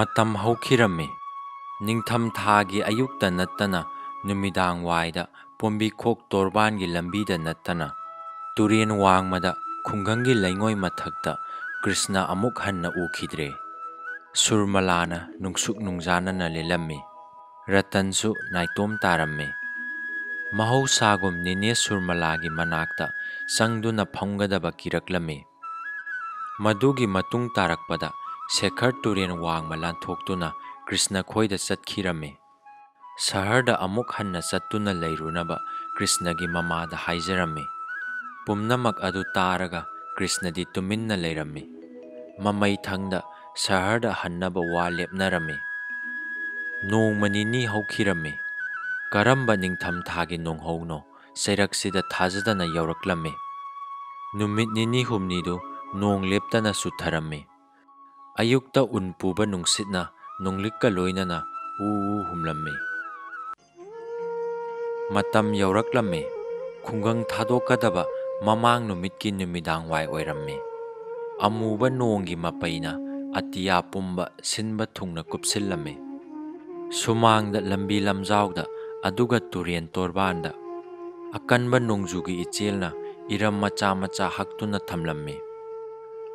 ꯃꯇꯝ ꯍꯧꯈꯤꯔꯝꯃꯤ꯫ ꯅꯤꯡꯊꯝ ꯊꯥꯒꯤ ꯑꯌꯨꯛꯇ ꯅꯠꯇꯅ ꯅꯨꯃꯤꯗꯥꯡ ꯋꯥꯏꯗ ꯄꯣꯝꯕꯤꯈꯣꯛ ꯇꯣꯔꯕꯥꯟꯒꯤ ꯂꯝꯕꯤꯗ ꯅꯠꯇꯅ ꯇꯨꯔꯦꯟ ꯋꯥꯡꯃꯗ ꯈꯨꯡꯒꯪꯒꯤ ꯂꯩꯉꯣꯏ ꯃꯊꯛꯇ ꯀ꯭ꯔꯤꯁꯅ ꯑꯃꯨꯛ ꯍꯟꯅ ꯎꯈꯤꯗ꯭ꯔꯦ꯫ ꯁꯨꯔꯃꯂꯥꯅ ꯅꯨꯡꯁꯨꯛ ꯅꯨꯡꯖꯥꯅꯅ ꯂꯦꯜꯂꯝꯃꯤ꯫ ꯔꯇꯟꯁꯨ ꯅꯥꯏꯇꯣꯝ ꯇꯥꯔꯝꯃꯤ꯫ ꯃꯍꯧꯁꯥꯒꯨꯝ ꯅꯤꯅꯦ ꯁꯨꯔꯃꯂꯥꯒꯤ ꯃꯅꯥꯛꯇ ꯆꯪꯗꯨꯅ ꯐꯝꯒꯗꯕ ꯀꯤꯔꯛꯂꯝꯃꯤ꯫ ꯃꯗꯨꯒꯤ ꯃꯇꯨꯡ ꯇꯥꯔꯛꯄꯗ ꯁꯦꯈꯔ ꯇꯨꯔꯦꯟ ꯋꯥꯡꯃ ꯂꯥꯟꯊꯣꯛꯇꯨꯅ ꯀ꯭ꯔꯤꯁꯅ ꯈꯣꯏꯗ ꯆꯠꯈꯤꯔꯝꯃꯤ꯫ ꯁꯍꯔꯗ ꯑꯃꯨꯛ ꯍꯟꯅ ꯆꯠꯇꯨꯅ ꯂꯩꯔꯨꯅꯕ ꯀ꯭ꯔꯤꯁꯅꯒꯤ ꯃꯃꯥꯗ ꯍꯥꯏꯖꯔꯝꯃꯤ꯫ ꯄꯨꯝꯅꯃꯛ ꯑꯗꯨ ꯇꯥꯔꯒ ꯀ꯭ꯔꯤꯁꯅꯗꯤ ꯇꯨꯃꯤꯟꯅ ꯂꯩꯔꯝꯃꯤ꯫ ꯃꯃꯩꯊꯪꯗ ꯁꯍꯔꯗ ꯍꯟꯅꯕ ꯋꯥ ꯂꯦꯞꯅꯔꯝꯃꯤ꯫ ꯅꯣꯡꯃ ꯅꯤꯅꯤ ꯍꯧꯈꯤꯔꯝꯃꯤ꯫ ꯀꯔꯝꯕ ꯅꯤꯡꯊꯝꯊꯥꯒꯤ ꯅꯣꯡꯍꯧꯅꯣ ꯆꯩꯔꯛꯁꯤꯗ ꯊꯥꯖꯗꯅ ꯌꯧꯔꯛꯂꯝꯃꯤ꯫ ꯅꯨꯃꯤꯠ ꯅꯤꯅꯤ ꯍꯨꯝꯅꯤꯗꯨ ꯅꯣꯡ ꯂꯦꯞꯇꯅ ꯆꯨꯊꯔꯝꯃꯤ꯫ ꯑꯌꯨꯛꯇ ꯎꯟ ꯄꯨꯕ ꯅꯨꯡꯁꯤꯠꯅ ꯅꯣꯡꯂꯤꯛꯀ ꯂꯣꯏꯅꯅ ꯍꯨ ꯍꯨ ꯍꯨꯝꯂꯝꯃꯤ꯫ ꯃꯇꯝ ꯌꯧꯔꯛꯂꯝꯃꯤ꯫ ꯈꯨꯡꯒꯪ ꯊꯥꯗꯣꯛꯀꯗꯕ ꯃꯃꯥꯡ ꯅꯨꯃꯤꯠꯀꯤ ꯅꯨꯃꯤꯗꯥꯡꯋꯥꯏ ꯑꯣꯏꯔꯝꯃꯤ꯫ ꯑꯃꯨꯕ ꯅꯣꯡꯒꯤ ꯃꯄꯩꯅ ꯑꯇꯤꯌꯥ ꯄꯨꯝꯕ ꯁꯤꯟꯕ ꯊꯨꯡꯅ ꯀꯨꯞꯁꯤꯜꯂꯝꯃꯤ꯫ ꯁꯨꯃꯥꯡꯗ ꯂꯝꯕꯤ ꯂꯝꯖꯥꯎꯗ ꯑꯗꯨꯒ ꯇꯨꯔꯦꯟ ꯇꯣꯔꯕꯥꯟꯗ ꯑꯀꯟꯕ ꯅꯣꯡꯖꯨꯒꯤ ꯏꯆꯦꯜꯅ ꯏꯔꯝ ꯃꯆꯥ ꯃꯆꯥ ꯍꯛꯇꯨꯅ ꯊꯝꯂꯝꯃꯤ꯫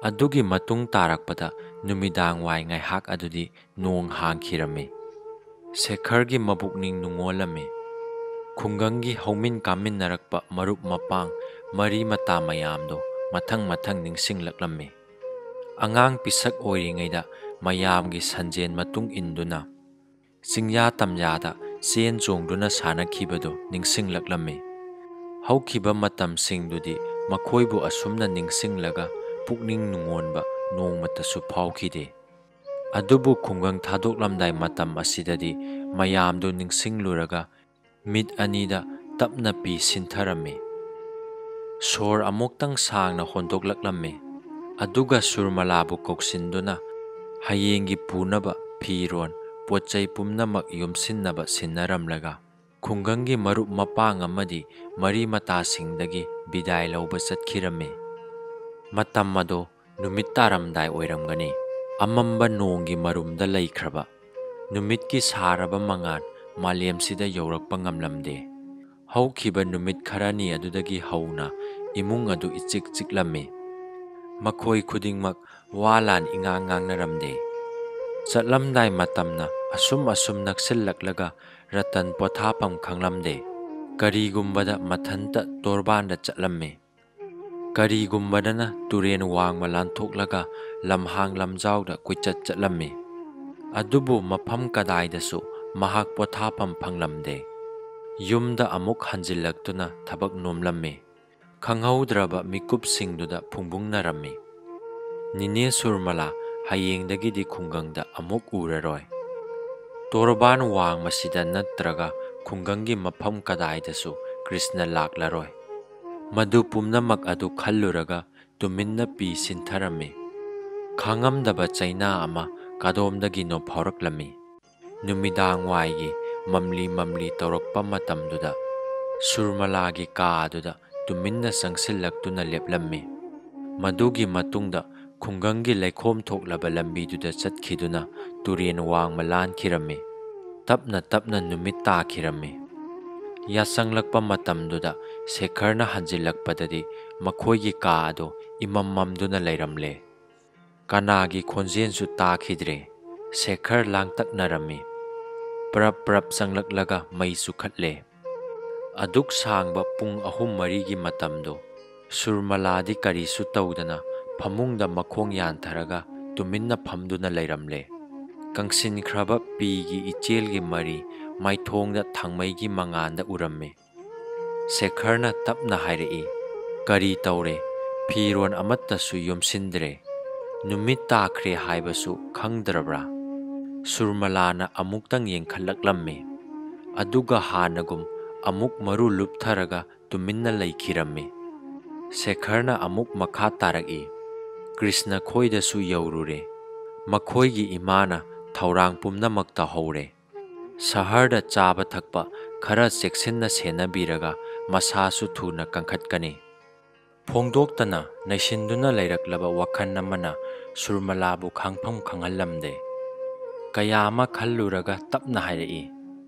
ꯑꯗꯨꯒꯤ ꯃꯇꯨꯡ ꯇꯥꯔꯛꯄꯗ ꯅꯨꯃꯤꯗꯥꯡꯋꯥꯏ ꯉꯥꯏꯍꯥꯛ ꯑꯗꯨꯗꯤ ꯅꯣꯡ ꯍꯥꯡꯈꯤꯔꯝꯃꯤ꯫ ꯁꯦꯈꯔꯒꯤ ꯃꯕꯨꯛꯅꯤꯡ ꯅꯨꯡꯉꯣꯜꯂꯝꯃꯤ꯫ ꯈꯨꯡꯒꯪꯒꯤ ꯍꯧꯃꯤꯟ ꯀꯥꯃꯤꯟꯅꯔꯛꯄ ꯃꯔꯨꯞ ꯃꯄꯥꯡ ꯃꯔꯤ ꯃꯇꯥ ꯃꯌꯥꯝꯗꯣ ꯃꯊꯪ ꯃꯊꯪ ꯅꯤꯡꯁꯤꯡꯂꯛꯂꯝꯃꯤ꯫ ꯑꯉꯥꯡ ꯄꯤꯁꯛ ꯑꯣꯏꯔꯤꯉꯩꯗ ꯃꯌꯥꯝꯒꯤ ꯁꯟꯖꯦꯟ ꯃꯇꯨꯡ ꯏꯟꯗꯨꯅ ꯆꯤꯡꯌꯥ ꯇꯝꯌꯥꯗ ꯆꯦꯟ ꯆꯣꯡꯗꯨꯅ ꯁꯥꯟꯅꯈꯤꯕꯗꯨ ꯅꯤꯡꯁꯤꯡꯂꯛꯂꯝꯃꯤ꯫ ꯍꯧꯈꯤꯕ ꯃꯇꯝꯁꯤꯡꯗꯨꯗꯤ ꯃꯈꯣꯏꯕꯨ ꯑꯁꯨꯝꯅ ꯅꯤꯡꯁꯤꯡꯂꯒ ꯄꯨꯛꯅꯤꯡ ꯅꯨꯡꯉꯣꯟꯕ ꯅꯣꯡꯃꯇꯁꯨ ꯐꯥꯎꯈꯤꯗꯦ꯫ ꯑꯗꯨꯕꯨ ꯈꯨꯡꯒꯪ ꯊꯥꯗꯣꯛꯂꯝꯗꯥꯏ ꯃꯇꯝ ꯑꯁꯤꯗꯗꯤ ꯃꯌꯥꯝꯗꯨ ꯅꯤꯡꯁꯤꯡꯂꯨꯔꯒ ꯃꯤꯠ ꯑꯅꯤꯗ ꯇꯞꯅ ꯄꯤ ꯁꯤꯟꯊꯔꯝꯃꯤ꯫ ꯁꯣꯔ ꯑꯃꯨꯛꯇꯪ ꯁꯥꯡꯅ ꯍꯣꯟꯗꯣꯛꯂꯛꯂꯝꯃꯤ꯫ ꯑꯗꯨꯒ ꯁꯨꯔꯃꯂꯥꯕꯨ ꯀꯧꯁꯤꯟꯗꯨꯅ ꯍꯌꯦꯡꯒꯤ ꯄꯨꯅꯕ ꯐꯤꯔꯣꯟ ꯄꯣꯠꯆꯩ ꯄꯨꯝꯅꯃꯛ ꯌꯣꯝꯁꯤꯟꯅꯕ ꯁꯤꯟꯅꯔꯝꯂꯒ ꯈꯨꯡꯒꯪꯒꯤ ꯃꯔꯨꯞ ꯃꯄꯥꯡ ꯑꯃꯗꯤ ꯃꯔꯤ ꯃꯇꯥꯁꯤꯡꯗꯒꯤ ꯕꯤꯗꯥꯏ ꯂꯧꯕ ꯆꯠꯈꯤꯔꯝꯃꯤ꯫ ꯃꯇꯝ ꯑꯗꯣ ꯅꯨꯃꯤꯠ ꯇꯥꯔꯝꯗꯥꯏ ꯑꯣꯏꯔꯝꯒꯅꯤ꯫ ꯑꯃꯝꯕ ꯅꯣꯡꯒꯤ ꯃꯔꯨꯝꯗ ꯂꯩꯈ꯭ꯔꯕ ꯅꯨꯃꯤꯠꯀꯤ ꯁꯥꯔꯕ ꯃꯉꯥꯜ ꯃꯥꯂꯦꯝꯁꯤꯗ ꯌꯧꯔꯛꯄ ꯉꯝꯂꯝꯗꯦ꯫ ꯍꯧꯈꯤꯕ ꯅꯨꯃꯤꯠ ꯈꯔꯅꯤ ꯑꯗꯨꯗꯒꯤ ꯍꯧꯅ ꯏꯃꯨꯡ ꯑꯗꯨ ꯏꯆꯤꯛ ꯆꯤꯛꯂꯝꯃꯤ꯫ ꯃꯈꯣꯏ ꯈꯨꯗꯤꯡꯃꯛ ꯋꯥ ꯂꯥꯟ ꯏꯉꯥꯡ ꯉꯥꯡꯅꯔꯝꯗꯦ꯫ ꯆꯠꯂꯝꯗꯥꯏ ꯃꯇꯝꯅ ꯑꯁꯨꯝ ꯅꯛꯁꯤꯜꯂꯛꯂꯒ ꯔꯇꯟ ꯄꯣꯊꯥꯐꯝ ꯈꯪꯂꯝꯗꯦ꯫ ꯀꯔꯤꯒꯨꯝꯕꯗ ꯃꯊꯟꯇ ꯇꯣꯔꯕꯥꯟꯗ ꯆꯠꯂꯝꯃꯤ꯫ ꯀꯔꯤꯒꯨꯝꯕꯗꯅ ꯇꯨꯔꯦꯟ ꯋꯥꯡꯃ ꯂꯥꯟꯊꯣꯛꯂꯒ ꯂꯝꯍꯥꯡ ꯂꯝꯖꯥꯎꯗ ꯀꯣꯏꯆꯠ ꯆꯠꯂꯝꯃꯤ꯫ ꯑꯗꯨꯕꯨ ꯃꯐꯝ ꯀꯗꯥꯏꯗꯁꯨ ꯃꯍꯥꯛ ꯄꯣꯊꯥꯐꯝ ꯐꯪꯂꯝꯗꯦ꯫ ꯌꯨꯝꯗ ꯑꯃꯨꯛ ꯍꯟꯖꯤꯜꯂꯛꯇꯨꯅ ꯊꯕꯛ ꯅꯣꯝꯂꯝꯃꯤ꯫ ꯈꯪꯍꯧꯗ꯭ꯔꯕ ꯃꯤꯀꯨꯞꯁꯤꯡꯗꯨꯗ ꯐꯨꯡꯕꯨꯡꯅꯔꯝꯃꯤ꯫ ꯅꯤꯅꯦ ꯁꯨꯔꯃꯂꯥ ꯍꯌꯦꯡꯗꯒꯤꯗꯤ ꯈꯨꯡꯒꯪꯗ ꯑꯃꯨꯛ ꯎꯔꯔꯣꯏ꯫ ꯇꯣꯔꯕꯥꯟ ꯋꯥꯡꯃꯁꯤꯗ ꯅꯠꯇ꯭ꯔꯒ ꯈꯨꯡꯒꯪꯒꯤ ꯃꯐꯝ ꯀꯗꯥꯏꯗꯁꯨ ꯀ꯭ꯔꯤꯁꯅ ꯂꯥꯛꯂꯔꯣꯏ꯫ ꯃꯗꯨ ꯄꯨꯝꯅꯃꯛ ꯑꯗꯨ ꯈꯜꯂꯨꯔꯒ ꯇꯨꯃꯤꯟꯅ ꯄꯤ ꯁꯤꯟꯊꯔꯝꯃꯤ꯫ ꯈꯥꯡꯉꯝꯗꯕ ꯆꯩꯅꯥ ꯑꯃ ꯀꯗꯣꯝꯗꯒꯤꯅꯣ ꯐꯥꯎꯔꯛꯂꯝꯃꯤ꯫ ꯅꯨꯃꯤꯗꯥꯡꯋꯥꯏꯒꯤ ꯃꯝꯂꯤ ꯃꯝꯂꯤ ꯇꯧꯔꯛꯄ ꯃꯇꯝꯗꯨꯗ ꯁꯨꯔꯃꯂꯥꯒꯤ ꯀꯥ ꯑꯗꯨꯗ ꯇꯨꯃꯤꯟꯅ ꯆꯪꯁꯤꯜꯂꯛꯇꯨꯅ ꯂꯦꯞꯂꯝꯃꯤ꯫ ꯃꯗꯨꯒꯤ ꯃꯇꯨꯡꯗ ꯈꯨꯡꯒꯪꯒꯤ ꯂꯩꯈꯣꯝ ꯊꯣꯛꯂꯕ ꯂꯝꯕꯤꯗꯨꯗ ꯆꯠꯈꯤꯗꯨꯅ ꯇꯨꯔꯦꯟ ꯋꯥꯡꯃ ꯂꯥꯟꯈꯤꯔꯝꯃꯤ꯫ ꯇꯞꯅ ꯇꯞꯅ ꯅꯨꯃꯤꯠ ꯇꯥꯈꯤꯔꯝꯃꯤ꯫ ꯌꯥꯆꯪꯂꯛꯄ ꯃꯇꯝꯗꯨꯗ ꯁꯦꯈꯔꯅ ꯍꯟꯖꯤꯜꯂꯛꯄꯗꯗꯤ ꯃꯈꯣꯏꯒꯤ ꯀꯥ ꯑꯗꯨ ꯏꯃꯝ ꯃꯝꯗꯨꯅ ꯂꯩꯔꯝꯂꯦ꯫ ꯀꯅꯥꯒꯤ ꯈꯣꯟꯖꯦꯜꯁꯨ ꯇꯥꯈꯤꯗ꯭ꯔꯦ꯫ ꯁꯦꯈꯔ ꯂꯥꯡꯇꯛꯅꯔꯝꯃꯤ꯫ ꯄ꯭ꯔꯞ ꯄ꯭ꯔꯞ ꯆꯪꯂꯛꯂꯒ ꯃꯩ ꯆꯨꯈꯠꯂꯦ꯫ ꯑꯗꯨꯛ ꯁꯥꯡꯕ ꯄꯨꯡ 3-4ꯒꯤ ꯃꯇꯝꯗꯣ ꯁꯨꯔꯃꯂꯥꯗꯤ ꯀꯔꯤꯁꯨ ꯇꯧꯗꯅ ꯐꯃꯨꯡꯗ ꯃꯈꯣꯡ ꯌꯥꯟꯊꯔꯒ ꯇꯨꯃꯤꯟꯅ ꯐꯝꯗꯨꯅ ꯂꯩꯔꯝꯂꯦ꯫ ꯀꯪꯁꯤꯟꯈ꯭ꯔꯕ ꯄꯤꯒꯤ ꯏꯆꯦꯜꯒꯤ ꯃꯔꯤ ꯃꯥꯏꯊꯣꯡꯗ ꯊꯥꯡꯃꯩꯒꯤ ꯃꯉꯥꯜꯗ ꯎꯔꯝꯃꯤ꯫ ꯁꯦꯈꯔꯅ ꯇꯞꯅ ꯍꯥꯏꯔꯛꯏ, "ꯀꯔꯤ ꯇꯧꯔꯦ? ꯐꯤꯔꯣꯟ ꯑꯃꯠꯇꯁꯨ ꯌꯣꯝꯁꯤꯟꯗ꯭ꯔꯦ꯫ ꯅꯨꯃꯤꯠ ꯇꯥꯈ꯭ꯔꯦ ꯍꯥꯏꯕꯁꯨ ꯈꯪꯗ꯭ꯔꯕ꯭ꯔꯥ?" ꯁꯨꯔꯃꯂꯥꯅ ꯑꯃꯨꯛꯇꯪ ꯌꯦꯡꯈꯠꯂꯛꯂꯝꯃꯤ꯫ ꯑꯗꯨꯒ ꯍꯥꯟꯅꯒꯨꯝ ꯑꯃꯨꯛ ꯃꯔꯨ ꯂꯨꯞꯊꯔꯒ ꯇꯨꯃꯤꯟꯅ ꯂꯩꯈꯤꯔꯝꯃꯤ꯫ ꯁꯦꯈꯔꯅ ꯑꯃꯨꯛ ꯃꯈꯥ ꯇꯥꯔꯛꯏ, "ꯀ꯭ꯔꯤꯁꯅ ꯈꯣꯏꯗꯁꯨ ꯌꯧꯔꯨꯔꯦ꯫ ꯃꯈꯣꯏꯒꯤ ꯏꯃꯥꯅ ꯊꯧꯔꯥꯡ ꯄꯨꯝꯅꯃꯛ ꯇꯧꯍꯧꯔꯦ꯫ ꯁꯍꯔꯗ ꯆꯥꯕ ꯊꯛꯄ ꯈꯔ ꯆꯦꯛꯁꯤꯟꯅ ꯁꯦꯟꯅꯕꯤꯔꯒ ꯃꯁꯥꯁꯨ ꯊꯨꯅ ꯀꯟꯈꯠꯀꯅꯤ." ꯐꯣꯡꯗꯣꯛꯇꯅ ꯅꯩꯁꯤꯟꯗꯨꯅ ꯂꯩꯔꯛꯂꯕ ꯋꯥꯈꯜ ꯑꯃꯅ ꯁꯨꯔꯃꯂꯥꯕꯨ ꯈꯥꯡꯐꯝ ꯈꯪꯍꯜꯂꯝꯗꯦ꯫ ꯀꯌꯥ ꯑꯃ ꯈꯜꯂꯨꯔꯒ ꯇꯞꯅ ꯍꯥꯏꯔꯛꯏ,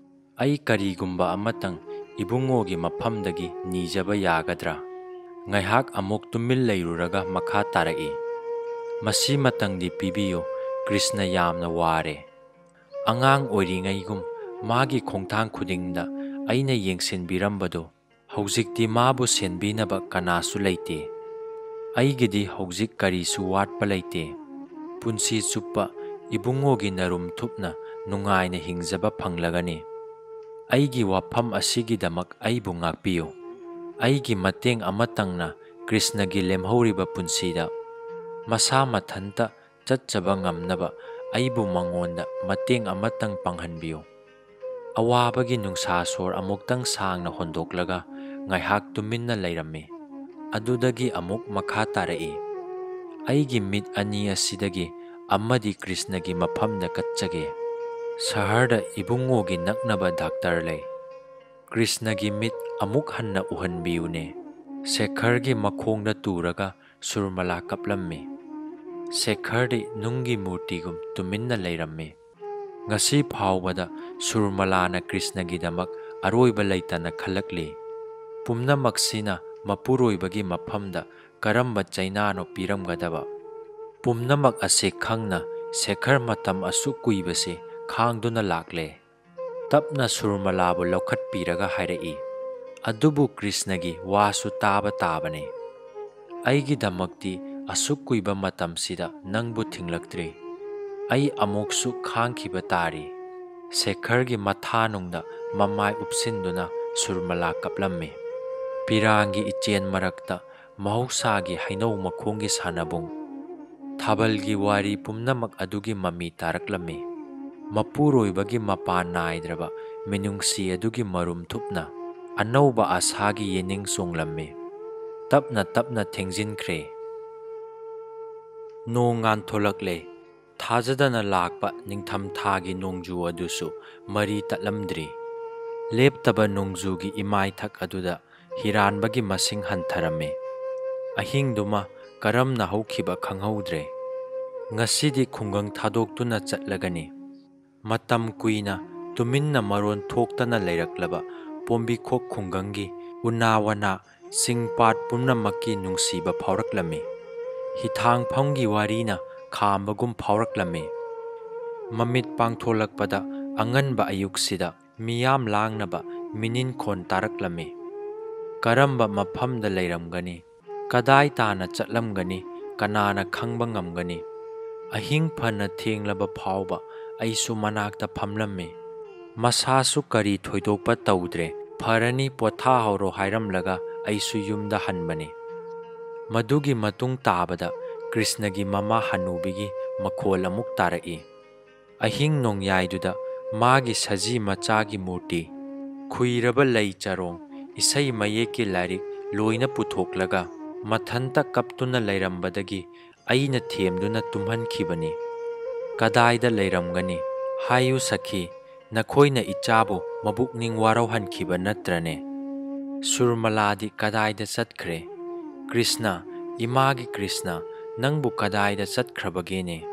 "ꯑꯩ ꯀꯔꯤꯒꯨꯝꯕ ꯑꯃꯇꯪ ꯏꯕꯨꯡꯉꯣꯒꯤ ꯃꯐꯝꯗꯒꯤ ꯅꯤꯖꯕ ꯌꯥꯒꯗ꯭ꯔꯥ?" ꯉꯥꯏꯍꯥꯛ ꯑꯃꯨꯛ ꯇꯨꯃꯤꯟ ꯂꯩꯔꯨꯔꯒ ꯃꯈꯥ ꯇꯥꯔꯛꯏ, "ꯃꯁꯤꯃꯇꯪꯗꯤ ꯄꯤꯕꯤꯌꯨ, ꯀ꯭ꯔꯤꯁꯅ ꯌꯥꯝꯅ ꯋꯥꯔꯦ꯫ ꯑꯉꯥꯡ ꯑꯣꯏꯔꯤꯉꯩꯒꯨꯝ ꯃꯥꯒꯤ ꯈꯣꯡꯊꯥꯡ ꯈꯨꯗꯤꯡꯗ ꯑꯩꯅ ꯌꯦꯡꯁꯤꯟꯕꯤꯔꯝꯕꯗꯨ ꯍꯧꯖꯤꯛꯇꯤ ꯃꯥꯕꯨ ꯁꯦꯟꯕꯤꯅꯕ ꯀꯅꯥꯁꯨ ꯂꯩꯇꯦ꯫ ꯑꯩꯒꯤꯗꯤ ꯍꯧꯖꯤꯛ ꯀꯔꯤꯁꯨ ꯋꯥꯠꯄ ꯂꯩꯇꯦ꯫ ꯄꯨꯟꯁꯤ ꯆꯨꯞꯄ ꯏꯕꯨꯡꯉꯣꯒꯤ ꯅꯔꯨꯝ ꯊꯨꯞꯅ ꯅꯨꯡꯉꯥꯏꯅ ꯍꯤꯡꯖꯕ ꯐꯪꯂꯒꯅꯤ꯫ ꯑꯩꯒꯤ ꯋꯥꯐꯝ ꯑꯁꯤꯒꯤꯗꯃꯛ ꯑꯩꯕꯨ ꯉꯥꯛꯄꯤꯌꯨ꯫ ꯑꯩꯒꯤ ꯃꯇꯦꯡ ꯑꯃꯇꯪꯅ ꯀ꯭ꯔꯤꯁꯅꯒꯤ ꯂꯦꯝꯍꯧꯔꯤꯕ ꯄꯨꯟꯁꯤꯗ ꯃꯁꯥ ꯃꯊꯟꯇ ꯆꯠꯆꯕ ꯉꯝꯅꯕ ꯑꯩꯕꯨ ꯃꯉꯣꯟꯗ ꯃꯇꯦꯡ ꯑꯃꯇꯪ ꯄꯥꯡꯍꯟꯕꯤꯌꯨ." ꯑꯋꯥꯕꯒꯤ ꯅꯨꯡꯁꯥꯁꯣꯔ ꯑꯃꯨꯛꯇꯪ ꯁꯥꯡꯅ ꯍꯣꯟꯗꯣꯛꯂꯒ ꯉꯥꯏꯍꯥꯛ ꯇꯨꯃꯤꯟꯅ ꯂꯩꯔꯝꯃꯤ꯫ ꯑꯗꯨꯗꯒꯤ ꯑꯃꯨꯛ ꯃꯈꯥ ꯇꯥꯔꯛꯏ, "ꯑꯩꯒꯤ ꯃꯤꯠ ꯑꯅꯤ ꯑꯁꯤꯗꯒꯤ ꯑꯃꯗꯤ ꯀ꯭ꯔꯤꯁꯅꯒꯤ ꯃꯐꯝꯗ ꯀꯠꯆꯒꯦ꯫ ꯁꯍꯔꯗ ꯏꯕꯨꯡꯉꯣꯒꯤ ꯅꯛꯅꯕ ꯗꯥꯛꯇꯔ ꯂꯩ꯫ ꯀ꯭ꯔꯤꯁꯅꯒꯤ ꯃꯤꯠ ꯑꯃꯨꯛ ꯍꯟꯅ ꯎꯍꯟꯕꯤꯌꯨꯅꯦ." ꯁꯦꯈꯔꯒꯤ ꯃꯈꯣꯡꯗ ꯇꯨꯔꯒ ꯁꯨꯔꯃꯂꯥ ꯀꯞꯂꯝꯃꯤ꯫ ꯁꯦꯈꯔꯗꯤ ꯅꯨꯡꯒꯤ ꯃꯨꯔꯇꯤꯒꯨꯝ ꯇꯨꯃꯤꯟꯅ ꯂꯩꯔꯝꯃꯤ꯫ ꯉꯁꯤ ꯐꯥꯎꯕꯗ ꯁꯨꯔꯃꯂꯥꯅ ꯀ꯭ꯔꯤꯁꯅꯒꯤꯗꯃꯛ ꯑꯔꯣꯏꯕ ꯂꯩꯇꯅ ꯈꯜꯂꯛꯂꯤ꯫ ꯄꯨꯝꯅꯃꯛꯁꯤꯅ ꯃꯄꯨꯔꯣꯏꯕꯒꯤ ꯃꯐꯝꯗ ꯀꯔꯝꯕ ꯆꯩꯅꯥꯅꯣ ꯄꯤꯔꯝꯒꯗꯕ? ꯄꯨꯝꯅꯃꯛ ꯑꯁꯤ ꯈꯪꯅ ꯁꯦꯈꯔ ꯃꯇꯝ ꯑꯁꯨꯛ ꯀꯨꯏꯕꯁꯤ ꯈꯥꯡꯗꯨꯅ ꯂꯥꯛꯂꯦ꯫ ꯇꯞꯅ ꯁꯨꯔꯃꯂꯥꯕꯨ ꯂꯧꯈꯠꯄꯤꯔꯒ ꯍꯥꯏꯔꯛꯏ, "ꯑꯗꯨꯕꯨ ꯀ꯭ꯔꯤꯁꯅꯒꯤ ꯋꯥꯁꯨ ꯇꯥꯕ ꯇꯥꯕꯅꯤ꯫ ꯑꯩꯒꯤꯗꯃꯛꯇꯤ ꯑꯁꯨꯛ ꯀꯨꯏꯕ ꯃꯇꯝꯁꯤꯗ ꯅꯪꯕꯨ ꯊꯤꯡꯂꯛꯇ꯭ꯔꯤ꯫ ꯑꯩ ꯑꯃꯨꯛꯁꯨ ꯈꯥꯡꯈꯤꯕ ꯇꯥꯔꯤ." ꯁꯦꯈꯔꯒꯤ ꯃꯊꯥꯅꯨꯡꯗ ꯃꯃꯥꯏ ꯎꯞꯁꯤꯟꯗꯨꯅ ꯁꯨꯔꯃꯂꯥ ꯀꯞꯂꯝꯃꯤ꯫ ꯄꯤꯔꯥꯡꯒꯤ ꯏꯆꯦꯟ ꯃꯔꯛꯇ ꯃꯍꯧꯁꯥꯒꯤ ꯍꯩꯅꯧ ꯃꯈꯣꯡꯒꯤ ꯁꯥꯟꯅꯕꯨꯡ, ꯊꯥꯕꯜꯒꯤ ꯋꯥꯔꯤ ꯄꯨꯝꯅꯃꯛ ꯑꯗꯨꯒꯤ ꯃꯃꯤ ꯇꯥꯔꯛꯂꯝꯃꯤ꯫ ꯃꯄꯨꯔꯣꯏꯕꯒꯤ ꯃꯄꯥꯟ ꯅꯥꯏꯗ꯭ꯔꯕ ꯃꯤꯅꯨꯡꯁꯤ ꯑꯗꯨꯒꯤ ꯃꯔꯨꯝ ꯊꯨꯞꯅ ꯑꯅꯧꯕ ꯑꯥꯁꯥꯒꯤ ꯌꯦꯅꯤꯡ ꯆꯣꯡꯂꯝꯃꯤ꯫ ꯇꯞꯅ ꯇꯞꯅ ꯊꯦꯡꯖꯤꯟꯈ꯭ꯔꯦ꯫ ꯅꯣꯡ ꯉꯥꯟꯊꯣꯂꯛꯂꯦ꯫ ꯊꯥꯖꯗꯅ ꯂꯥꯛꯄ ꯅꯤꯡꯊꯝꯊꯥꯒꯤ ꯅꯣꯡꯖꯨ ꯑꯗꯨꯁꯨ ꯃꯔꯤ ꯇꯠꯂꯝꯗ꯭ꯔꯤ꯫ ꯂꯦꯞꯇꯕ ꯅꯣꯡꯖꯨꯒꯤ ꯏꯃꯥꯏꯊꯛ ꯑꯗꯨꯗ ꯍꯤꯔꯥꯟꯕꯒꯤ ꯃꯁꯤꯡ ꯍꯟꯊꯔꯝꯃꯤ꯫ ꯑꯍꯤꯡꯗꯨꯃ ꯀꯔꯝꯅ ꯍꯧꯈꯤꯕ ꯈꯪꯍꯧꯗ꯭ꯔꯦ꯫ ꯉꯁꯤꯗꯤ ꯈꯨꯡꯒꯪ ꯊꯥꯗꯣꯛꯇꯨꯅ ꯆꯠꯂꯒꯅꯤ꯫ ꯃꯇꯝ ꯀꯨꯏꯅ ꯇꯨꯃꯤꯟꯅ ꯃꯔꯣꯟ ꯊꯣꯛꯇꯅ ꯂꯩꯔꯛꯂꯕ ꯄꯣꯝꯕꯤꯈꯣꯛ ꯈꯨꯡꯒꯪꯒꯤ ꯎꯅꯥ ꯋꯥꯅꯥ, ꯆꯤꯡ ꯄꯥꯠ ꯄꯨꯝꯅꯃꯛꯀꯤ ꯅꯨꯡꯁꯤꯕ ꯐꯥꯎꯔꯛꯂꯝꯃꯤ꯫ ꯍꯤꯊꯥꯡꯐꯝꯒꯤ ꯋꯥꯔꯤꯅ ꯈꯥꯝꯕꯒꯨꯝ ꯐꯥꯎꯔꯛꯂꯝꯃꯤ꯫ ꯃꯃꯤꯠ ꯄꯥꯡꯊꯣꯂꯛꯄꯗ ꯑꯉꯟꯕ ꯑꯌꯨꯛꯁꯤꯗ ꯃꯤꯌꯥꯝ ꯂꯥꯡꯅꯕ ꯃꯤꯅꯤꯟꯈꯣꯟ ꯇꯥꯔꯛꯂꯝꯃꯤ꯫ ꯀꯔꯝꯕ ꯃꯐꯝꯗ ꯂꯩꯔꯝꯒꯅꯤ? ꯀꯗꯥꯏ ꯇꯥꯅ ꯆꯠꯂꯝꯒꯅꯤ? ꯀꯅꯥꯅ ꯈꯪꯕ ꯉꯝꯒꯅꯤ? ꯑꯍꯤꯡ ꯐꯅ ꯊꯦꯡꯂꯕ ꯐꯥꯎꯕ ꯑꯩꯁꯨ ꯃꯅꯥꯛꯇ ꯐꯝꯂꯝꯃꯤ꯫ ꯃꯁꯥꯁꯨ ꯀꯔꯤ ꯊꯣꯏꯗꯣꯛꯄ ꯇꯧꯗ꯭ꯔꯦ, "ꯐꯔꯅꯤ, ꯄꯣꯊꯥꯍꯧꯔꯣ" ꯍꯥꯏꯔꯝꯂꯒ ꯑꯩꯁꯨ ꯌꯨꯝꯗ ꯍꯟꯕꯅꯤ꯫ ꯃꯗꯨꯒꯤ ꯃꯇꯨꯡ ꯇꯥꯕꯗ ꯀ꯭ꯔꯤꯁꯅꯒꯤ ꯃꯃꯥ ꯍꯅꯨꯕꯤꯒꯤ ꯃꯈꯣꯜ ꯑꯃꯨꯛ ꯇꯥꯔꯛꯏ꯫ ꯑꯍꯤꯡ ꯅꯣꯡꯌꯥꯏꯗꯨꯗ ꯃꯥꯒꯤ ꯁꯖꯤ ꯃꯆꯥꯒꯤ ꯃꯨꯔꯇꯤ, ꯈꯨꯏꯔꯕ ꯂꯩ ꯆꯔꯣꯡ, ꯏꯁꯩ ꯃꯌꯦꯛꯀꯤ ꯂꯥꯏꯔꯤꯛ ꯂꯣꯏꯅ ꯄꯨꯊꯣꯛꯂꯒ ꯃꯊꯟꯇ ꯀꯞꯇꯨꯅ ꯂꯩꯔꯝꯕꯗꯒꯤ ꯑꯩꯅ ꯊꯦꯝꯗꯨꯅ ꯇꯨꯝꯍꯟꯈꯤꯕꯅꯤ꯫ ꯀꯗꯥꯏꯗ ꯂꯩꯔꯝꯒꯅꯤ? ꯍꯥꯏꯌꯨ ꯁꯈꯤ, ꯅꯈꯣꯏꯅ ꯏꯆꯥꯕꯨ ꯃꯕꯨꯛꯅꯤꯡ ꯋꯥꯔꯧꯍꯟꯈꯤꯕ ꯅꯠꯇ꯭ꯔꯅꯦ? ꯁꯨꯔꯃꯂꯥꯗꯤ ꯀꯗꯥꯏꯗ ꯆꯠꯈ꯭ꯔꯦ? ꯀ꯭ꯔꯤꯁꯅ, ꯏꯃꯥꯒꯤ ꯀ꯭ꯔꯤꯁꯅ, ꯅꯪꯕꯨ ꯀꯗꯥꯏꯗ ꯆꯠꯈ꯭ꯔꯕꯒꯦꯅꯦ?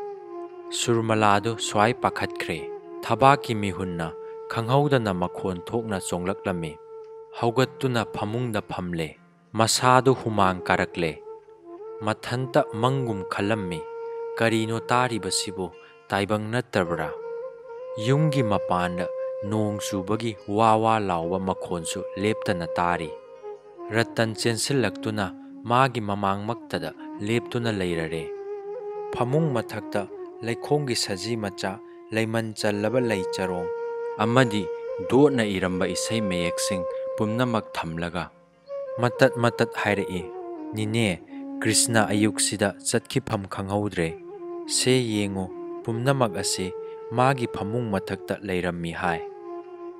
ꯁꯨꯔꯃꯂꯥꯗꯨ ꯁ꯭ꯋꯥꯏ ꯄꯥꯈꯠꯈ꯭ꯔꯦ꯫ ꯊꯕꯥꯛꯀꯤ ꯃꯤꯍꯨꯟꯅ ꯈꯪꯍꯧꯗꯅ ꯃꯈꯣꯟ ꯊꯣꯛꯅ ꯆꯣꯡꯂꯛꯂꯝꯃꯤ꯫ ꯍꯧꯒꯠꯇꯨꯅ ꯐꯃꯨꯡꯗ ꯐꯝꯂꯦ꯫ ꯃꯁꯥꯗꯨ ꯍꯨꯃꯥꯡ ꯀꯥꯔꯛꯂꯦ꯫ ꯃꯊꯟꯇ ꯃꯪꯒꯨꯝ ꯈꯜꯂꯝꯃꯤ, "ꯀꯔꯤꯅꯣ ꯇꯥꯔꯤꯕꯁꯤꯕꯨ? ꯇꯥꯏꯕꯪ ꯅꯠꯇꯕ꯭ꯔꯥ?" ꯌꯨꯝꯒꯤ ꯃꯄꯥꯟꯗ ꯅꯣꯡ ꯆꯨꯕꯒꯤ ꯋꯥ ꯋꯥ ꯂꯥꯎꯕ ꯃꯈꯣꯟꯁꯨ ꯂꯦꯞꯇꯅ ꯇꯥꯔꯤ꯫ ꯔꯇꯟ ꯆꯦꯟꯁꯤꯜꯂꯛꯇꯨꯅ ꯃꯥꯒꯤ ꯃꯃꯥꯡꯃꯛꯇꯗ ꯂꯦꯞꯇꯨꯅ ꯂꯩꯔꯔꯦ꯫ ꯐꯃꯨꯡ ꯃꯊꯛꯇ ꯂꯩꯈꯣꯝꯒꯤ ꯁꯖꯤ ꯃꯆꯥ, ꯂꯩꯃꯟ ꯆꯜꯂꯕ ꯂꯩ ꯆꯔꯣꯡ ꯑꯃꯗꯤ ꯗꯣꯠꯅ ꯏꯔꯝꯕ ꯏꯁꯩ ꯃꯌꯦꯛꯁꯤꯡ ꯄꯨꯝꯅꯃꯛ ꯊꯝꯂꯒ ꯃꯇꯠ ꯃꯇꯠ ꯍꯥꯏꯔꯛꯏ, "ꯅꯤꯅꯦ, ꯀ꯭ꯔꯤꯁꯅ ꯑꯌꯨꯛꯁꯤꯗ ꯆꯠꯈꯤꯐꯝ ꯈꯪꯍꯧꯗ꯭ꯔꯦ꯫ ꯁꯦ ꯌꯦꯡꯉꯨ, ꯄꯨꯝꯅꯃꯛ ꯑꯁꯤ ꯃꯥꯒꯤ ꯐꯃꯨꯡ ꯃꯊꯛꯇ ꯂꯩꯔꯝꯃꯤ ꯍꯥꯏ꯫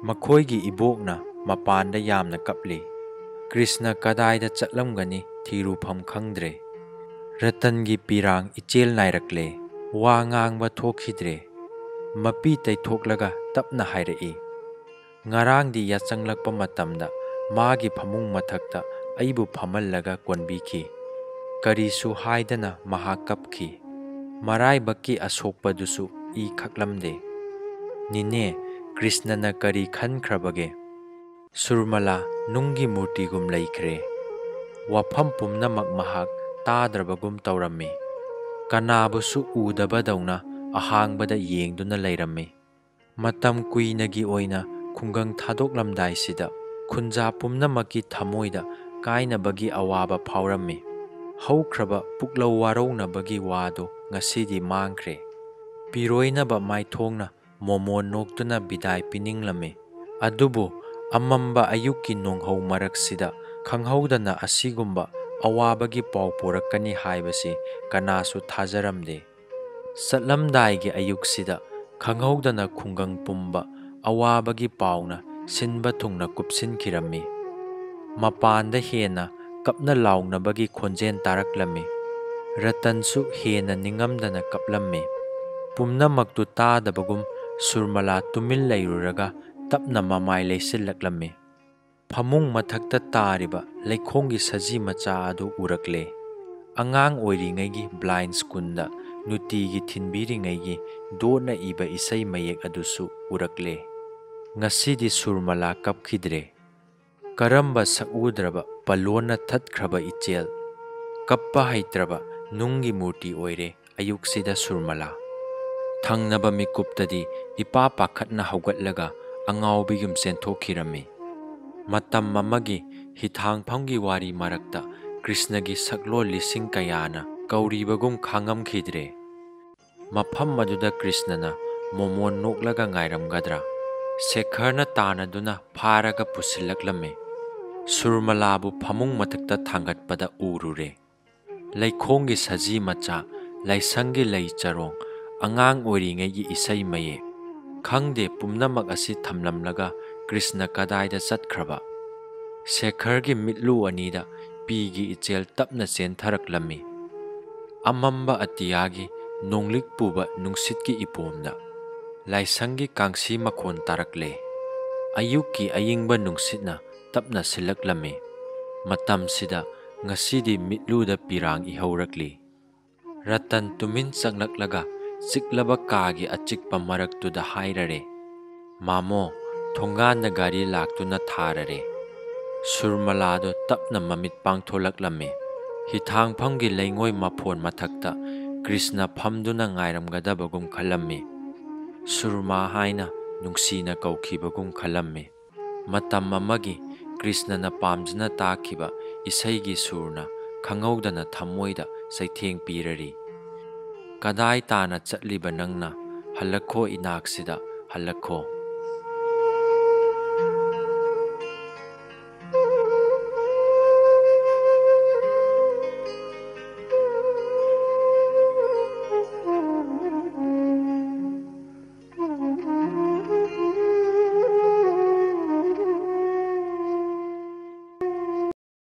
ꯃꯈꯣꯏꯒꯤ ꯏꯕꯣꯛꯅ ꯃꯄꯥꯟꯗ ꯌꯥꯝꯅ ꯀꯞꯂꯤ꯫ ꯀ꯭ꯔꯤꯁꯅ ꯀꯗꯥꯏꯗ ꯆꯠꯂꯝꯒꯅꯤ ꯊꯤꯔꯨꯐꯝ ꯈꯪꯗ꯭ꯔꯦ." ꯔꯇꯟꯒꯤ ꯄꯤꯔꯥꯡ ꯏꯆꯦꯜ ꯅꯥꯏꯔꯛꯂꯦ꯫ ꯋꯥ ꯉꯥꯡꯕ ꯊꯣꯛꯈꯤꯗ꯭ꯔꯦ꯫ ꯃꯄꯤ ꯇꯩꯊꯣꯛꯂꯒ ꯇꯞꯅ ꯍꯥꯏꯔꯛꯏ, "ꯉꯔꯥꯡꯗꯤ ꯌꯥꯆꯪꯂꯛꯄ ꯃꯇꯝꯗ ꯃꯥꯒꯤ ꯐꯃꯨꯡ ꯃꯊꯛꯇ ꯑꯩꯕꯨ ꯐꯝꯍꯜꯂꯒ ꯀꯣꯟꯕꯤꯈꯤ꯫ ꯀꯔꯤꯁꯨ ꯍꯥꯏꯗꯅ ꯃꯍꯥꯛ ꯀꯞꯈꯤ꯫ ꯃꯔꯥꯏꯕꯛꯀꯤ ꯑꯁꯣꯛꯄꯗꯨꯁꯨ ꯏ ꯈꯛꯂꯝꯗꯦ꯫ "ꯅꯤꯅꯦ, ꯀ꯭ꯔꯤꯁꯅꯅ ꯀꯔꯤ ꯈꯟꯈ꯭ꯔꯕꯒꯦ? ꯁꯨꯔꯃꯂꯥ ꯅꯨꯡꯒꯤ ꯃꯨꯔꯇꯤꯒꯨꯝ ꯂꯩꯈ꯭ꯔꯦ꯫ ꯋꯥꯐꯝ ꯄꯨꯝꯅꯃꯛ ꯃꯍꯥꯛ ꯇꯥꯗ꯭ꯔꯕꯒꯨꯝ ꯇꯧꯔꯝꯃꯤ꯫ ꯀꯅꯥꯕꯨꯁꯨ ꯎꯗꯕꯗꯧꯅ ꯑꯍꯥꯡꯕꯗ ꯌꯦꯡꯗꯨꯅ ꯂꯩꯔꯝꯃꯤ꯫ ꯃꯇꯝ ꯀꯨꯏꯅꯒꯤ ꯑꯣꯏꯅ ꯈꯨꯡꯒꯪ ꯊꯥꯗꯣꯛꯂꯝꯗꯥꯏꯁꯤꯗ ꯈꯨꯟꯖꯥ ꯄꯨꯝꯅꯃꯛꯀꯤ ꯊꯃꯣꯏꯗ ꯀꯥꯏꯅꯕꯒꯤ ꯑꯋꯥꯕ ꯐꯥꯎꯔꯝꯃꯤ꯫ ꯍꯧꯈ꯭ꯔꯕ ꯄꯨꯛꯂꯧ ꯋꯥꯔꯧꯅꯕꯒꯤ ꯋꯥꯗꯨ ꯉꯁꯤꯗꯤ ꯃꯥꯡꯈ꯭ꯔꯦ꯫ ꯄꯤꯔꯣꯏꯅꯕ ꯃꯥꯏꯊꯣꯡꯅ ꯃꯣꯃꯣꯟ ꯅꯣꯛꯇꯨꯅ ꯕꯤꯗꯥꯏ ꯄꯤꯅꯤꯡꯂꯝꯃꯤ꯫ ꯑꯗꯨꯕꯨ ꯑꯃꯝꯕ ꯑꯌꯨꯛꯀꯤ ꯅꯣꯡꯍꯧ ꯃꯔꯛꯁꯤꯗ ꯈꯪꯍꯧꯗꯅ ꯑꯁꯤꯒꯨꯝꯕ ꯑꯋꯥꯕꯒꯤ ꯄꯥꯎ ꯄꯣꯔꯛꯀꯅꯤ ꯍꯥꯏꯕꯁꯤ ꯀꯅꯥꯁꯨ ꯊꯥꯖꯔꯝꯗꯦ꯫ ꯆꯠꯂꯝꯗꯥꯏꯒꯤ ꯑꯌꯨꯛꯁꯤꯗ ꯈꯪꯍꯧꯗꯅ ꯈꯨꯡꯒꯪ ꯄꯨꯝꯕ ꯑꯋꯥꯕꯒꯤ ꯄꯥꯎꯅ ꯁꯤꯟꯕ ꯊꯨꯡꯅ ꯀꯨꯞꯁꯤꯟꯈꯤꯔꯝꯃꯤ꯫ ꯃꯄꯥꯟꯗ ꯍꯦꯟꯅ ꯀꯞꯅ ꯂꯥꯎꯅꯕꯒꯤ ꯈꯣꯟꯖꯦꯜ ꯇꯥꯔꯛꯂꯝꯃꯤ꯫ ꯔꯇꯟꯁꯨ ꯍꯦꯟꯅ ꯅꯤꯡꯉꯝꯗꯅ ꯀꯞꯂꯝꯃꯤ꯫ ꯄꯨꯝꯅꯃꯛꯇꯨ ꯇꯥꯗꯕꯒꯨꯝ ꯁꯨꯔꯃꯂꯥ ꯇꯨꯃꯤꯟ ꯂꯩꯔꯨꯔꯒ ꯇꯞꯅ ꯃꯃꯥꯏ ꯂꯩꯁꯤꯜꯂꯛꯂꯝꯃꯤ꯫ ꯐꯃꯨꯡ ꯃꯊꯛꯇ ꯇꯥꯔꯤꯕ ꯂꯩꯈꯣꯡꯒꯤ ꯁꯖꯤ ꯃꯆꯥ ꯑꯗꯨ ꯎꯔꯛꯂꯦ꯫ ꯑꯉꯥꯡ ꯑꯣꯏꯔꯤꯉꯩꯒꯤ ꯕ꯭ꯂꯥꯏꯟ ꯁ꯭ꯀꯨꯜꯗ ꯅꯨꯡꯇꯤꯒꯤ ꯊꯤꯟꯕꯤꯔꯤꯉꯩꯒꯤ ꯗꯣꯠꯅ ꯏꯕ ꯏꯁꯩ ꯃꯌꯦꯛ ꯑꯗꯨꯁꯨ ꯎꯔꯛꯂꯦ꯫ ꯉꯁꯤꯗꯤ ꯁꯨꯔꯃꯂꯥ ꯀꯞꯈꯤꯗ꯭ꯔꯦ꯫ ꯀꯔꯝꯕ ꯁꯛꯎꯗ꯭ꯔꯕ ꯄꯂꯣꯟꯅ ꯊꯠꯈ꯭ꯔꯕ ꯏꯆꯦꯜ, ꯀꯞꯄ ꯍꯩꯇ꯭ꯔꯕ ꯅꯨꯡꯒꯤ ꯃꯨꯔꯇꯤ ꯑꯣꯏꯔꯦ ꯑꯌꯨꯛꯁꯤꯗ ꯁꯨꯔꯃꯂꯥ꯫ ꯊꯪꯅꯕ ꯃꯤꯀꯨꯞꯇꯗꯤ ꯏꯄꯥ ꯄꯥꯈꯠꯅ ꯍꯧꯒꯠꯂꯒ ꯑꯉꯥꯎꯕꯤꯒꯨꯝ ꯆꯦꯟꯊꯣꯛꯈꯤꯔꯝꯃꯤ꯫ ꯃꯇꯝ ꯑꯃꯒꯤ ꯍꯤꯊꯥꯡꯐꯝꯒꯤ ꯋꯥꯔꯤ ꯃꯔꯛꯇ ꯀ꯭ꯔꯤꯁꯅꯒꯤ ꯁꯛꯂꯣꯟ ꯂꯤꯁꯤꯡ ꯀꯌꯥꯅ ꯀꯧꯔꯤꯕꯒꯨꯝ ꯈꯥꯡꯉꯝꯈꯤꯗ꯭ꯔꯦ꯫ ꯃꯐꯝ ꯑꯗꯨꯗ ꯀ꯭ꯔꯤꯁꯅꯅ ꯃꯣꯃꯣꯟ ꯅꯣꯛꯂꯒ ꯉꯥꯏꯔꯝꯒꯗ꯭ꯔꯥ? ꯁꯦꯈꯔꯅ ꯇꯥꯟꯅꯗꯨꯅ ꯐꯥꯔꯒ ꯄꯨꯁꯤꯜꯂꯛꯂꯝꯃꯤ꯫ ꯁꯨꯔꯃꯂꯥꯕꯨ ꯐꯃꯨꯡ ꯃꯊꯛꯇ ꯊꯥꯡꯒꯠꯄꯗ ꯎꯔꯨꯔꯦ꯫ ꯂꯩꯈꯣꯡꯒꯤ ꯁꯖꯤ ꯃꯆꯥ, ꯂꯥꯏꯁꯪꯒꯤ ꯂꯩ ꯆꯔꯣꯡ, ꯑꯉꯥꯡ ꯑꯣꯏꯔꯤꯉꯩꯒꯤ ꯏꯁꯩ ꯃꯌꯦꯛ, ꯈꯪꯗꯦ ꯄꯨꯝꯅꯃꯛ ꯑꯁꯤ ꯊꯝꯂꯝꯂꯒ ꯀ꯭ꯔꯤꯁꯅ ꯀꯗꯥꯏꯗ ꯆꯠꯈ꯭ꯔꯕ? ꯁꯦꯈꯔꯒꯤ ꯃꯤꯠꯂꯨ ꯑꯅꯤꯗ ꯄꯤꯒꯤ ꯏꯆꯦꯜ ꯇꯞꯅ ꯆꯦꯟꯊꯔꯛꯂꯝꯃꯤ꯫ ꯑꯃꯝꯕ ꯑꯇꯤꯌꯥꯒꯤ ꯅꯣꯡꯂꯤꯛ ꯄꯨꯕ ꯅꯨꯡꯁꯤꯠꯀꯤ ꯏꯄꯣꯝꯗ ꯂꯥꯏꯁꯪꯒꯤ ꯀꯥꯡꯁꯤ ꯃꯈꯣꯟ ꯇꯥꯔꯛꯂꯦ꯫ ꯑꯌꯨꯛꯀꯤ ꯑꯏꯪꯕ ꯅꯨꯡꯁꯤꯠꯅ ꯇꯞꯅ ꯁꯤꯜꯂꯛꯂꯝꯃꯤ꯫ ꯃꯇꯝꯁꯤꯗ ꯉꯁꯤꯗꯤ ꯃꯤꯠꯂꯨꯗ ꯄꯤꯔꯥꯡ ꯏꯍꯧꯔꯛꯂꯤ꯫ ꯔꯇꯟ ꯇꯨꯃꯤꯟ ꯆꯪꯂꯛꯂꯒ ꯆꯤꯛꯂꯕ ꯀꯥꯒꯤ ꯑꯆꯤꯛꯄ ꯃꯔꯛꯇꯨꯗ ꯍꯥꯏꯔꯔꯦ, "ꯃꯥꯃꯣ, ꯊꯣꯡꯒꯥꯟꯗ ꯒꯥꯔꯤ ꯂꯥꯛꯇꯨꯅ ꯊꯥꯔꯔꯦ꯫" ꯁꯨꯔꯃꯂꯥꯗꯨ ꯇꯞꯅ ꯃꯃꯤꯠ ꯄꯥꯡꯊꯣꯛꯂꯛꯂꯝꯃꯤ꯫ ꯍꯤꯊꯥꯡꯐꯝꯒꯤ ꯂꯩꯉꯣꯏ ꯃꯐꯣꯟ ꯃꯊꯛꯇ ꯀ꯭ꯔꯤꯁꯅ ꯐꯝꯗꯨꯅ ꯉꯥꯏꯔꯝꯒꯗꯕꯒꯨꯝ ꯈꯜꯂꯝꯃꯤ꯫ ꯁꯨꯔꯃꯥ ꯍꯥꯏꯅ ꯅꯨꯡꯁꯤꯅ ꯀꯧꯈꯤꯕꯒꯨꯝ ꯈꯜꯂꯝꯃꯤ꯫ ꯃꯇꯝ ꯑꯃꯒꯤ ꯀ꯭ꯔꯤꯁꯅꯅ ꯄꯥꯝꯖꯅ ꯇꯥꯈꯤꯕ ꯏꯁꯩꯒꯤ ꯁꯨꯔꯅ ꯈꯪꯍꯧꯗꯅ ꯊꯃꯣꯏꯗ ꯆꯩꯊꯦꯡ ꯄꯤꯔꯔꯤ꯫ "ꯀꯗꯥꯏ ꯇꯥꯅ ꯆꯠꯂꯤꯕ ꯅꯪꯅ? ꯍꯜꯂꯛꯈꯣ ꯏꯅꯥꯛꯁꯤꯗ, ꯍꯜꯂꯛꯈꯣ꯫